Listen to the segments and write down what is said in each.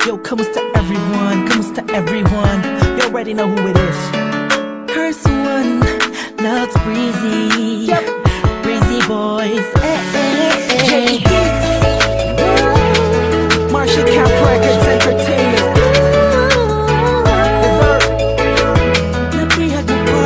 Yo, kamusta everyone? Kamusta everyone? You already know who it is. Curse one, loves Breezy. Yep. Breezy boys. J Hits. Marshall Camp Records Entertainment. Napihag mo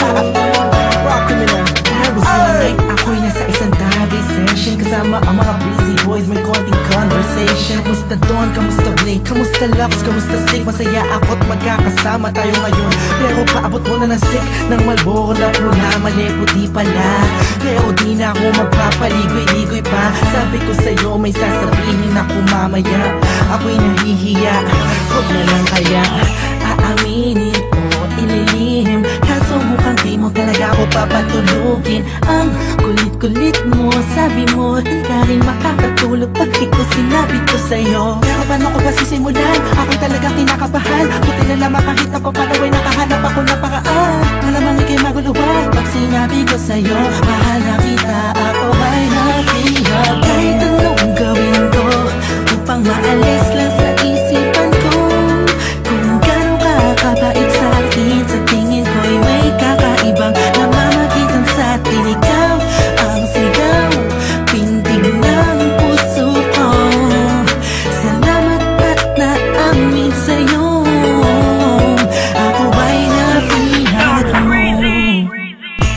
part 2. Rock criminal. There was one night ako'y nasa isang tabi session kasama ang mga Breezy boys, may konting conversation. Kamusta Don? Kamusta Blake? Kamusta Lux? Kamusta Stick? Masaya ako't magkakasama tayo ngayon. Pero paabot mo na ng stick ng Marlboro na pula. Mali puti pala, pero di na ako magpapaligoy-ligoy pa. Sabi ko sa'yo may sasabihin ako mamaya. Ako'y nahihiya, huwag na lang kaya aaminin o ililihim. Kaso mukhang di mo talaga ako papatulugin. Ang kulit-kulit mo, sabi mo di ka rin makakatulog pag di ko sinabi ko sa'yo. Pero paano ko ba sisimulan? Ako'y talaga kinakabahan. Buti na lamang kahit na papalaway nakahanap ako na paraan. Malamang ikay maguluhan pag sinabi ko sa'yo mahal na kita, ako ay napihag. Kahit anong gawin ko upang maalis lang sa isipan ko kung gano'ng kakabait sa akin. Sa tingin ko'y may kakaibang namamagitan sa atin. Ikaw ang sigaw, pintig ng puso ko. Salamat at naamin sa'yo, ako ay napihag mo.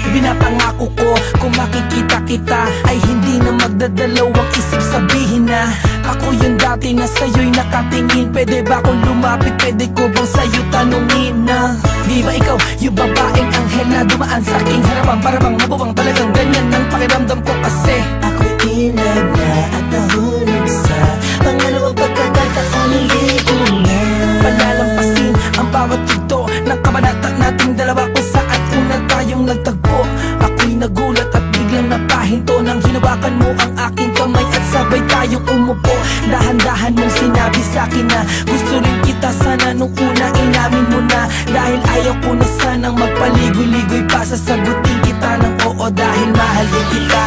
Pinapangako ko kung makikita kita ay hindi na magdadalawang isip sabihin na ako yung dati na sa'yo'y nakatingin. Pwede ba akong lumapit? Pwede ko bang sa'yo tanungin na di ba ikaw yung babaeng anghel na dumaan sa aking harapan? Para bang mababang talagang ganyan ng pakiramdam ko kasi ako'y inag na at nahulog sa pangalawang pagkakataon ligo na. Palalampasin ang bawat yugto ng kabanata nating dalawa kung saan una tayong nagtagpo. Ako'y nagulat at biglang napahinto nang hinawakan mo ang aking kamay at sabay tayong umupo. Dahan-dahan mong sinabi sa'kin na gusto rin kita, sana nung una inamin mo na. Dahil ayaw ko na sanang magpaligoy-ligoy pa, sasagutin kita ng oo dahil mahal din kita.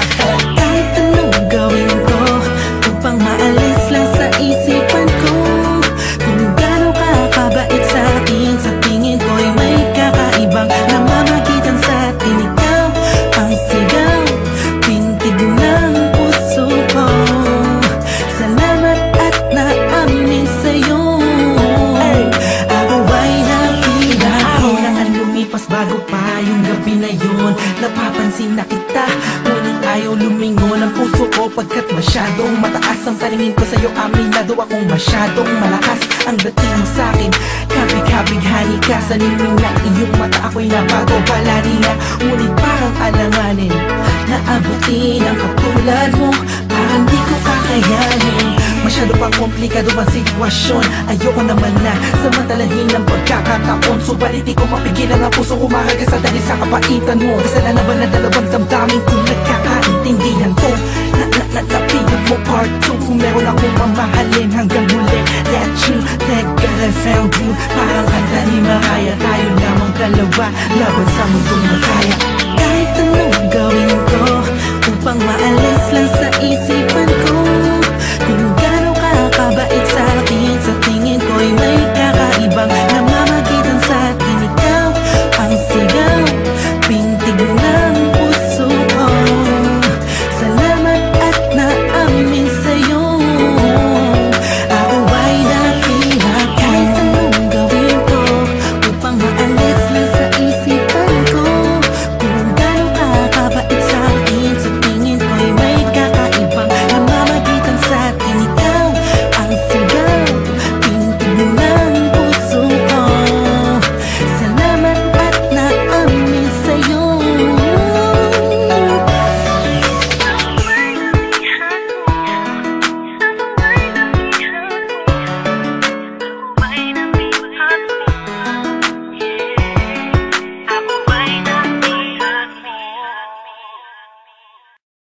Kahit anong gawin ko upang maalis lang sa isipan ko kung gano'ng kakabait sa akin. Sa tingin ko'y may kakaibang namamagitan sa atin. Ikaw ang sigaw, pintig ng puso ko. Salamat at naamin sa'yo, ako ay napihag. Araw na ang lumipas bago pa yung gabi na yun. Napapansin na kita, ngunit ayaw lumingon ang puso ko pagkat masyadong mataas ang paningin ko sa'yo. Aminado akong masyadong malakas ang dating mo sa'kin. Kabig-kabighani ka sa ningning na iyong mata. Ako'y nabago palari na, ngunit parang alanganin na abutin ang katulad mo. Parang di ko kakayanin, masyado pang komplikado ang sitwasyon. Ayoko naman na samantalahin ng pagkakataon. Subalit di ko mapigilan ang puso umahagas sa dahil sa kapaitan mo. Kasalanan ba na dalawang damdamin kung nagkakaintindihan ko? Napihag mo part 2. Kung meron akong mamahalin hanggang huli, that's true, thank God I found you. Parang kanta ni Mariah, tayo lamang dalawa laban sa mundong makaya. Kahit anong gawin ko upang maalis lang sa isip